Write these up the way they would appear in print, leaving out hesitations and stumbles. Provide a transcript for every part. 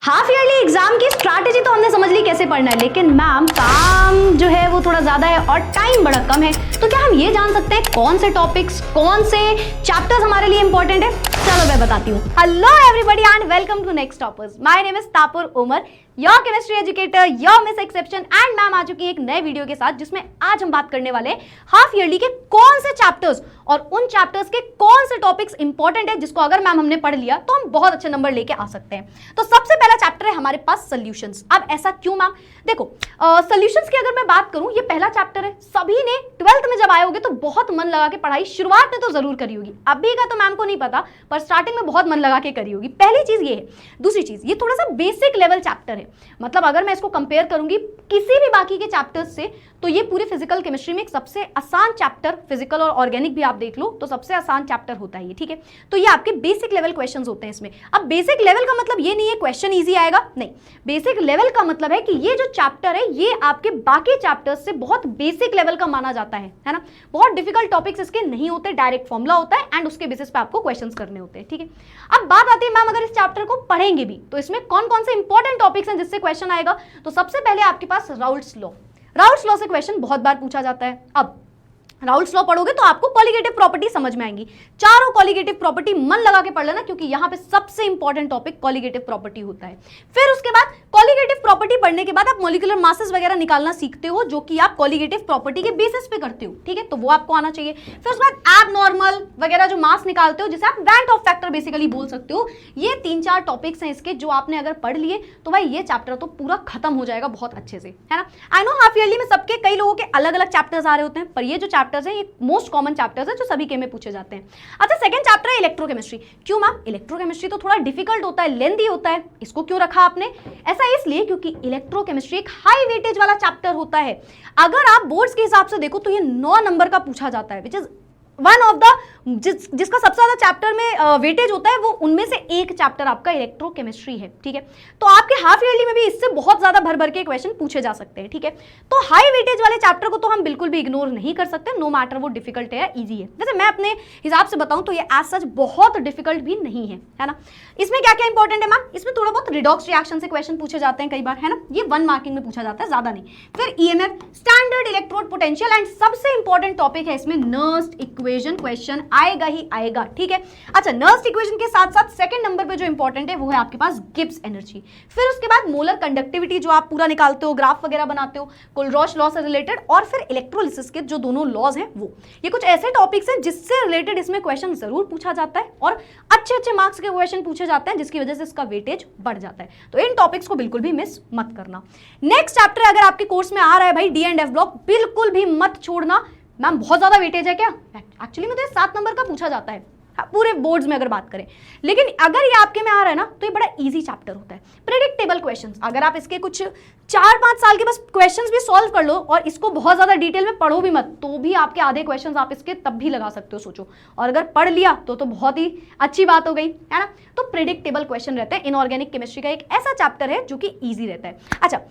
Half yearly exam की strategy तो हमने समझ ली कैसे पढ़ना है, लेकिन मैम काम जो है वो थोड़ा ज्यादा है और टाइम बड़ा कम है। तो क्या हम ये जान सकते हैं कौन से टॉपिक्स, कौन से चैप्टर्स हमारे लिए इंपॉर्टेंट है? चलो मैं बताती हूँ। Hello everybody and welcome to next toppers. My name is Tapur Umar, your chemistry educator, your miss exception. And ma'am आ चुकी है एक नए वीडियो के साथ, जिसमें आज हम बात करने वाले हाफ ईयरली के कौन से चैप्टर्स और उन चैप्टर्स के कौन से टॉपिक्स इंपॉर्टेंट है जिसको अगर मैम हमने पढ़ लिया तो हम बहुत अच्छे नंबर लेके आ सकते हैं। तो सबसे पहला चैप्टर है हमारे पास सॉल्यूशंस। अब ऐसा क्यों मैम? देखो सॉल्यूशंस की अगर मैं बात करूं, ये पहला चैप्टर है। सभी ने 12th में जब आए होगे तो बहुत मन लगा के पढ़ाई शुरुआत में तो जरूर करी होगी। अभी का तो मैम को नहीं पता, पर स्टार्टिंग में बहुत मन लगा के करी होगी। पहली चीज ये है। दूसरी चीज, ये थोड़ा सा बेसिक लेवल चैप्टर है। मतलब अगर मैं इसको कंपेयर करूंगी किसी भी बाकी के चैप्टर्स से, तो ये पूरे फिजिकल केमिस्ट्री में एक सबसे आसान चैप्टर, फिजिकल और ऑर्गेनिक भी आप देख लो तो सबसे आसान चैप्टर होता है ये, ठीक है। तो ये आपके बेसिक लेवल क्वेश्चंस होते हैं इसमें। अब बेसिक लेवल का मतलब ये नहीं है क्वेश्चन इजी आएगा, नहीं। बेसिक लेवल का मतलब है कि ये जो चैप्टर है ये आपके बाकी चैप्टर्स से बहुत बेसिक लेवल का माना जाता है ना। बहुत डिफिकल्ट टॉपिक्स इसके नहीं होते, डायरेक्ट फॉर्मूला होता है एंड उसके बेसिस पे आपको क्वेश्चंस करने होते हैं, ठीक है। अब बात आती है मैम अगर इस चैप्टर को पढ़ेंगे भी तो इसमें कौन कौन से इंपॉर्टेंट टॉपिक्स हैं जिससे क्वेश्चन आएगा। तो सबसे पहले आपके पास राउल्ट्स लॉ। राउल्ट्स लॉ से क्वेश्चन बहुत बार पूछा जाता है। अब राउल्ट्स लॉ पढ़ोगे तो आपको कॉलिगेटिव प्रॉपर्टी समझ में आएंगी। चारों कॉलिगेटिव प्रॉपर्टी मन लगा के पढ़ लेना, क्योंकि यहां पे सबसे इंपॉर्टेंट टॉपिक कॉलिगेटिव प्रॉपर्टी होता है। फिर उसके बाद कॉलिगेटिव प्रॉपर्टी पढ़ने के बाद आप मॉलिक्यूलर मासेस वगैरह निकालना सीखते हो, जो कि आप कॉलिगेटिव प्रॉपर्टी के बेसिस पे करते हो, ठीक है। तो वो आपको आना चाहिए। फिर उसके बाद एबनॉर्मल वगैरह जो मास निकालते हो, जिसे आप वैन ऑफ फैक्टर बेसिकली बोल सकते हो। ये 3-4 टॉपिक्स हैं इसके, जो आपने अगर पढ़ लिए तो भाई ये चैप्टर तो पूरा खत्म हो जाएगा बहुत अच्छे से, है ना। आई नो हाफ ईयरली में सबके कई लोगों के अलग अलग चैप्टर्स आ रहे होते हैं, पर ये जो चैप्टर्स हैं ये मोस्ट कॉमन चैप्टर्स है जो सभी के में पूछे जाते हैं। अच्छा, सेकंड चैप्टर है इलेक्ट्रोकेमिस्ट्री। क्यों मैम? इलेक्ट्रोकेमिस्ट्री तो थोड़ा डिफिकल्ट होता है, लेंथी होता है। इसको क्यों रखा आपने? ऐसा इसलिए क्योंकि इलेक्ट्रोकेमिस्ट्री एक हाई वेटेज वाला चैप्टर होता है। अगर आप बोर्ड्स के हिसाब से देखो तो ये 9 नंबर का पूछा जाता है, which is one of the जिसका सबसे ज्यादा चैप्टर में वेटेज होता है, वो उनमें से एक चैप्टर आपका इलेक्ट्रोकेमिस्ट्री है, ठीक है। तो आपके हाफ ईयरली में भी इससे बहुत ज्यादा भर भर के क्वेश्चन पूछे जा सकते हैं, ठीक है। तो हाई वेटेज वाले चैप्टर को तो हम बिल्कुल भी इग्नोर नहीं कर सकते, नो मैटर वो डिफिकल्ट है या ईजी है। जैसे मैं अपने हिसाब से बताऊं तो ये एज सच बहुत डिफिकल्ट भी नहीं है ना। इसमें क्या क्या इंपॉर्टेंट है मैम? इसमें थोड़ा बहुत रिडॉक्स रिएक्शन से क्वेश्चन पूछे जाते हैं कई बार, है ना। ये 1 मार्किंग में पूछा जाता है, ज्यादा नहीं। फिर EMF, standard electrode potential, and सबसे इंपॉर्टेंट टॉपिक है इसमें नर्स्ड इक्वेशन। क्वेश्चन आएगा ही आएगा, ठीक है। अच्छा, नर्स्ड इक्वेशन के साथ साथ सेकंड नंबर पे जो इंपॉर्टेंट है वो है आपके पास गिब्स एनर्जी। फिर उसके बाद मोलर कंडक्टिविटी, जो आप पूरा निकालते हो, ग्राफ वगैरह बनाते हो, कोलरॉश लॉ से रिलेटेड, और फिर इलेक्ट्रोलिसिस के जो दोनों लॉज हैं वो। ये कुछ ऐसे टॉपिक्स हैं जिससे रिलेटेड इसमें क्वेश्चन जरूर पूछा जाता है और अच्छे अच्छे मार्क्स के क्वेश्चन पूछे जाते हैं, जिसकी वजह से इसका वेटेज बढ़ जाता है। तो इन टॉपिक्स को बिल्कुल भी मिस मत करना। नेक्स्ट चैप्टर अगर आपके कोर्स में आ रहा है भाई डी एंड एफ ब्लॉक, बिल्कुल भी मत छोड़ना। मैम बहुत ज्यादा वेटेज है क्या? एक्चुअली में तो 7 नंबर का पूछा जाता है पूरे बोर्ड्स में अगर बात करें, लेकिन अगर ये आपके में आ रहा है ना तो ये बड़ा इजी चैप्टर होता है। प्रेडिक्टेबल क्वेश्चंस, अगर आप इसके कुछ 4-5 साल के बस क्वेश्चंस भी सॉल्व कर लो और इसको बहुत ज्यादा डिटेल में पढ़ो भी मत, तो भी आपके आधे क्वेश्चंस आप इसके तब भी लगा सकते हो, सोचो। और अगर पढ़ लिया तो बहुत ही अच्छी बात हो गई, है ना। तो प्रेडिक्टेबल क्वेश्चन रहते हैं। इनऑर्गेनिक केमिस्ट्री का एक ऐसा चैप्टर है जो कि ईजी रहता है। अच्छा,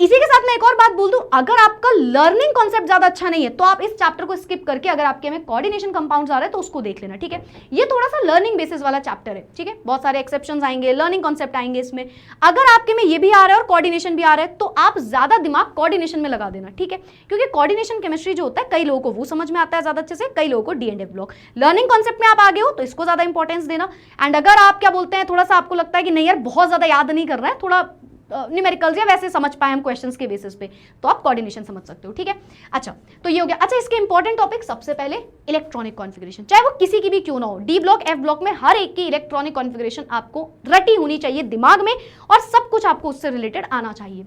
इसी के साथ मैं एक और बात बोल दूं, अगर आपका लर्निंग कॉन्सेप्ट ज्यादा अच्छा नहीं है तो आप इस चैप्टर को स्किप करके अगर आपके में कोऑर्डिनेशन कंपाउंड्स आ रहे हैं तो उसको देख लेना, ठीक है। ये थोड़ा सा लर्निंग बेसिस वाला चैप्टर है, ठीक है। बहुत सारे एक्सेप्शंस आएंगे, लर्निंग कॉन्सेप्ट आएंगे इसमें। अगर आपके में ये भी आ रहा है और कोऑर्डिनेशन भी आ रहा है तो आप ज्यादा दिमाग कोऑर्डिनेशन में लगा देना, ठीक है। क्योंकि कोऑर्डिनेशन केमिस्ट्री जो होता है कई लोगों को वो समझ में आता है ज्यादा अच्छे से, कई लोगों को D and F block. Learning concept में आप आगे हो तो इसको ज्यादा इंपॉर्टेंस देना। एंड अगर आप क्या बोलते हैं, थोड़ा सा आपको लगता है कि नहीं यार बहुत ज्यादा याद नहीं कर रहा है, थोड़ा न्यूमेरिकल्स या वैसे समझ पाए हम क्वेश्चंस के बेसिस पे, तो आप कोऑर्डिनेशन समझ सकते हो, ठीक है। अच्छा, तो ये हो गया। अच्छा, इसके इंपॉर्टेंट टॉपिक, सबसे पहले इलेक्ट्रॉनिक कॉन्फ़िगरेशन, चाहे वो किसी की भी क्यों ना हो, डी ब्लॉक एफ ब्लॉक में हर एक की इलेक्ट्रॉनिक कॉन्फ़िगरेशन आपको रटी होनी चाहिए दिमाग में और सब कुछ आपको उससे रिलेटेड आना चाहिए।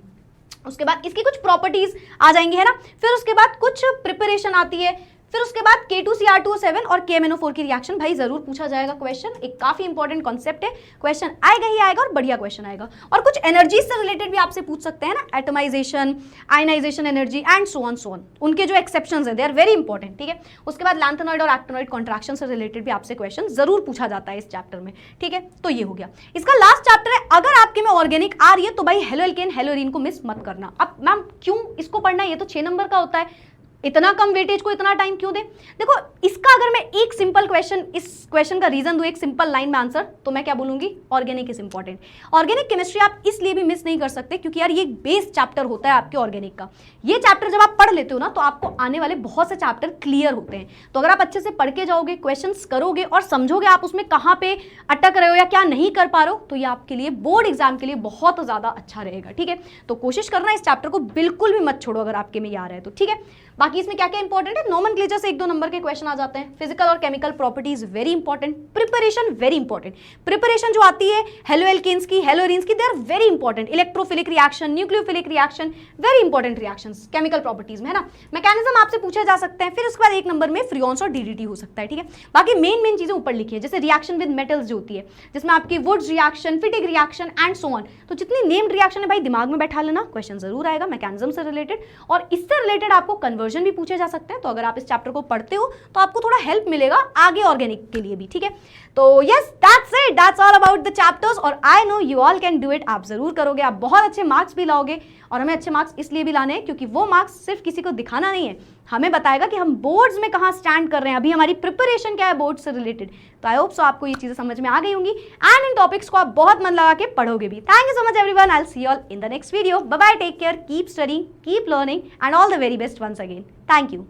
उसके बाद इसकी कुछ प्रॉपर्टीज आ जाएंगी, है ना। फिर उसके बाद कुछ प्रिपरेशन आती है। फिर उसके बाद K2CR2O7 और KMNO4 की रिएक्शन भाई जरूर पूछा जाएगा क्वेश्चन, एक काफी इंपॉर्टेंट कॉन्सेप्ट है, क्वेश्चन आएगा ही आएगा और बढ़िया क्वेश्चन आएगा। और कुछ एनर्जी से रिलेटेड भी आपसे पूछ सकते हैं ना, atomisation, ionisation energy and so on. उनके जो एक्सेप्शंस है दे आर वेरी इंपॉर्टेंट, ठीक है। उसके बाद लैंथेनॉइड और एक्टिनॉइड कॉन्ट्रैक्शन से रिलेटेड भी आपसे क्वेश्चन जरूर पूछा जाता है इस चैप्टर में, ठीक है। तो ये हो गया। इसका लास्ट चैप्टर है, अगर आपके में ऑर्गेनिक आ रही है तो भाई हेलो एल्केन हेलोरीन को मिस मत करना। अब मैम क्यों इसको पढ़ना है, ये तो 6 नंबर का होता है। इतना कम वेटेज को इतना टाइम क्यों दें? देखो, इसका अगर मैं एक सिंपल क्वेश्चन, इस क्वेश्चन का रीजन दूं एक सिंपल लाइन में आंसर, तो मैं क्या बोलूंगी? Organic is important. Organic chemistry आप इसलिए भी मिस नहीं कर सकते क्योंकि यार ये बेस चैप्टर होता है आपके ऑर्गेनिक का। ये चैप्टर जब आप पढ़ लेते हो ना तो आपको आने वाले बहुत से चैप्टर क्लियर होते हैं। तो अगर आप अच्छे से पढ़ के जाओगे, क्वेश्चन करोगे और समझोगे आप उसमें कहाँ पे अटक रहे हो या क्या नहीं कर पा रहे हो, तो ये आपके लिए बोर्ड एग्जाम के लिए बहुत ज्यादा अच्छा रहेगा। ठीक है, तो कोशिश करना इस चैप्टर को बिल्कुल भी मत छोड़ो अगर आपके में आ रहा है तो। ठीक है, बाकी इसमें क्या क्या इंपॉर्टेंट है? नोमेनक्लेचर से 1-2 नंबर के क्वेश्चन आ जाते हैं। फिजिकल और chemical properties very important. Preparation very important. Preparation जो आती है हेलोएल्केन्स की, हेलोएरीन्स की, they are very important. Electrophilic reaction, nucleophilic reaction, very important reactions chemical properties में, है ना। मैकेनिज्म आपसे पूछे जा सकते हैं। फिर उसके बाद 1 नंबर में फ्रियोन्स और डीडीटी हो सकता है। ठीक है, बाकी मेन चीजें ऊपर लिखी है, जैसे रिएक्शन विद मेटल्स जो होती है, जिसमें आपकी Wurtz reaction, फिटिक reaction and so on. तो जितनी नेम्ड रिएक्शन है भाई दिमाग में बैठा लेना, क्वेश्चन जरूर आएगा मैकेनिज्म से रिलेटेड। और इससे रिलेटेड आपको कन्वर्जन भी पूछे जा सकते हैं। तो अगर आप इस चैप्टर को पढ़ते हो तो आपको थोड़ा हेल्प मिलेगा आगे ऑर्गेनिक के लिए भी। ठीक है, तो yes that's it, that's all about the chapters. और I know you all can do it, आप जरूर करोगे, आप बहुत अच्छे मार्क्स भी लाओगे। और हमें अच्छे मार्क्स इसलिए भी लाने हैं क्योंकि वो मार्क्स सिर्फ किसी को दिखाना नहीं है, हमें बताएगा कि हम बोर्ड्स में कहाँ स्टैंड कर रहे हैं, अभी हमारी प्रिपरेशन क्या है बोर्ड से रिलेटेड। तो आई होप सो आपको ये चीजें समझ में आ गई होंगी एंड इन टॉपिक्स को आप बहुत मन लगा के पढ़ोगे भी। Thank you so much everyone, I will see you all in the next video. Bye bye, take care, keep studying, keep learning and all the very best once again. Thank you.